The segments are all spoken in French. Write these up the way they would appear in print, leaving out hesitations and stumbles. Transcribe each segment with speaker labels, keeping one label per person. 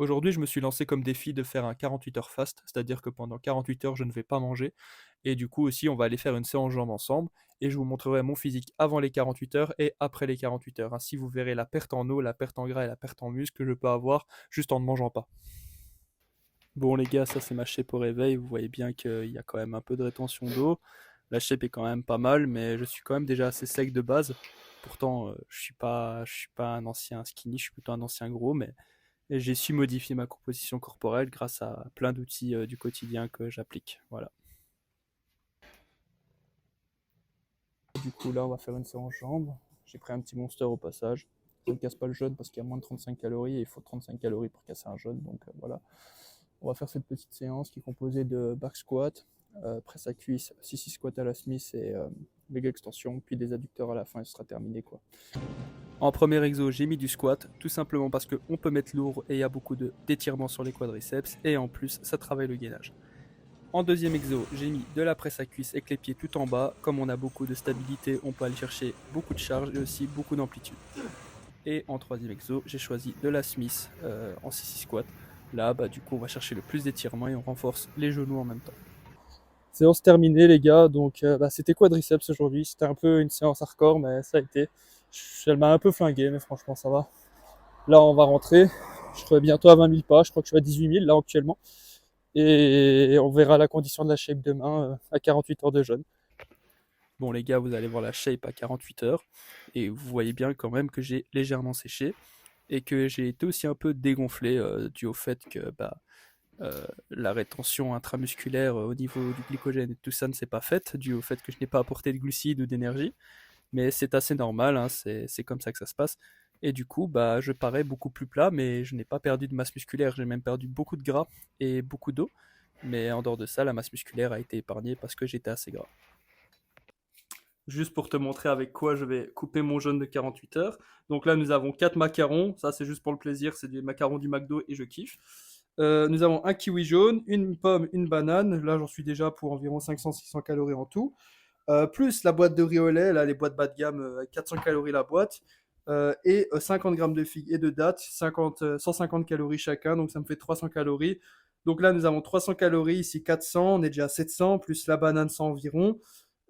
Speaker 1: Aujourd'hui, je me suis lancé comme défi de faire un 48 heures fast, c'est-à-dire que pendant 48 heures, je ne vais pas manger. Et du coup aussi, on va aller faire une séance jambes ensemble et je vous montrerai mon physique avant les 48 heures et après les 48 heures. Ainsi, vous verrez la perte en eau, la perte en gras et la perte en muscle que je peux avoir juste en ne mangeant pas. Bon les gars, ça c'est ma shape au réveil, vous voyez bien qu'il y a quand même un peu de rétention d'eau. La shape est quand même pas mal, mais je suis quand même déjà assez sec de base. Pourtant, je suis pas un ancien skinny, je suis plutôt un ancien gros, mais j'ai su modifier ma composition corporelle grâce à plein d'outils du quotidien que j'applique. Voilà. Du coup, là, on va faire une séance jambes. J'ai pris un petit monster au passage. Ça ne casse pas le jeûne parce qu'il y a moins de 35 calories et il faut 35 calories pour casser un jeûne. Donc voilà. On va faire cette petite séance qui est composée de back squat, presse à cuisse, sissy squat à la Smith et leg extension, puis des adducteurs à la fin et ce sera terminé quoi. En premier exo, j'ai mis du squat, tout simplement parce qu'on peut mettre lourd et il y a beaucoup d'étirements sur les quadriceps et en plus ça travaille le gainage. En deuxième exo, j'ai mis de la presse à cuisse avec les pieds tout en bas. Comme on a beaucoup de stabilité, on peut aller chercher beaucoup de charge et aussi beaucoup d'amplitude. Et en troisième exo, j'ai choisi de la Smith en sissy squat. Là, bah, du coup, on va chercher le plus d'étirements et on renforce les genoux en même temps. Séance terminée, les gars. Donc, c'était quadriceps aujourd'hui. C'était un peu une séance hardcore, mais ça a été. Elle m'a un peu flingué, mais franchement, ça va. Là, on va rentrer. Je serai bientôt à 20 000 pas. Je crois que je suis à 18 000 là actuellement. Et on verra la condition de la shape demain à 48 heures de jeûne. Bon, les gars, vous allez voir la shape à 48 heures. Et vous voyez bien quand même que j'ai légèrement séché. Et que j'ai été aussi un peu dégonflé dû au fait que la rétention intramusculaire au niveau du glycogène et tout ça ne s'est pas faite, dû au fait que je n'ai pas apporté de glucides ou d'énergie. Mais c'est assez normal, hein, c'est comme ça que ça se passe. Et du coup, bah, je parais beaucoup plus plat, mais je n'ai pas perdu de masse musculaire. J'ai même perdu beaucoup de gras et beaucoup d'eau. Mais en dehors de ça, la masse musculaire a été épargnée parce que j'étais assez gras. Juste pour te montrer avec quoi je vais couper mon jeûne de 48 heures. Donc là, nous avons 4 macarons. Ça, c'est juste pour le plaisir. C'est des macarons du McDo et je kiffe. Nous avons un kiwi jaune, une pomme, une banane. Là, j'en suis déjà pour environ 500-600 calories en tout. Plus la boîte de riz au lait, là, les boîtes bas de gamme, 400 calories la boîte. Et 50 grammes de figues et de dattes, 150 calories chacun, donc ça me fait 300 calories. Donc là, nous avons 300 calories, ici 400, on est déjà à 700, plus la banane 100 environ,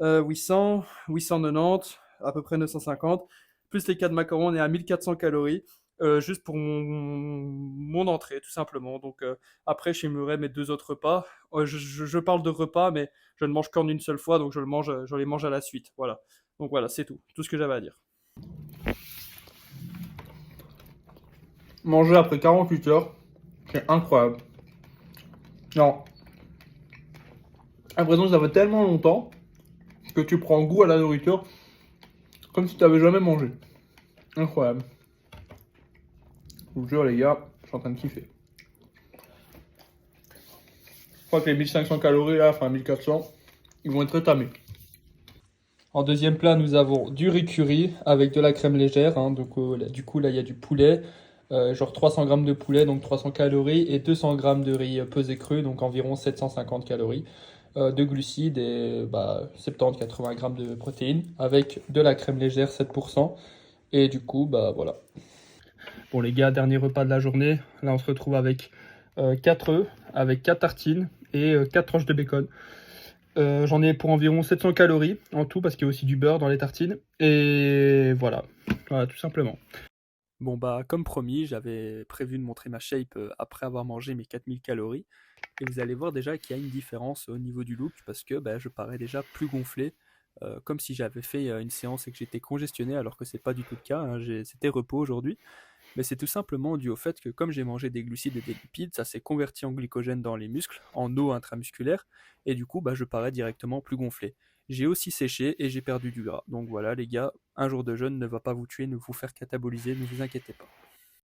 Speaker 1: 800, 890, à peu près 950, plus les 4 macarons, on est à 1400 calories, juste pour mon entrée, tout simplement. Donc après, j'aimerais mes deux autres repas. Je parle de repas, mais je ne mange qu'en une seule fois, donc je les mange à la suite. Voilà. Donc voilà, c'est tout ce que j'avais à dire. Manger après 48 heures, c'est incroyable. Non, l'impression que ça fait tellement longtemps que tu prends goût à la nourriture comme si tu n'avais jamais mangé. Incroyable. Je vous jure les gars, je suis en train de kiffer. Je crois que les 1500 calories là, enfin 1400, ils vont être rétamés. En deuxième plat, nous avons du riz curry avec de la crème légère, hein. Donc, du coup, là, il y a du poulet, genre 300 grammes de poulet, donc 300 calories, et 200 grammes de riz pesé cru, donc environ 750 calories, de glucides et 70-80 grammes de protéines, avec de la crème légère 7%. Et du coup, bah voilà. Bon, les gars, dernier repas de la journée. Là, on se retrouve avec 4 œufs, avec 4 tartines et 4 tranches de bacon. J'en ai pour environ 700 calories en tout parce qu'il y a aussi du beurre dans les tartines. Et voilà, voilà tout simplement. Bon bah comme promis, j'avais prévu de montrer ma shape après avoir mangé mes 4000 calories. Et vous allez voir déjà qu'il y a une différence au niveau du look parce que bah, je parais déjà plus gonflé, comme si j'avais fait une séance et que j'étais congestionné alors que c'est pas du tout le cas, hein. C'était repos aujourd'hui. Mais c'est tout simplement dû au fait que comme j'ai mangé des glucides et des lipides, ça s'est converti en glycogène dans les muscles, en eau intramusculaire, et du coup, bah, je parais directement plus gonflé. J'ai aussi séché et j'ai perdu du gras. Donc voilà, les gars, un jour de jeûne ne va pas vous tuer, ne vous faire cataboliser, ne vous inquiétez pas.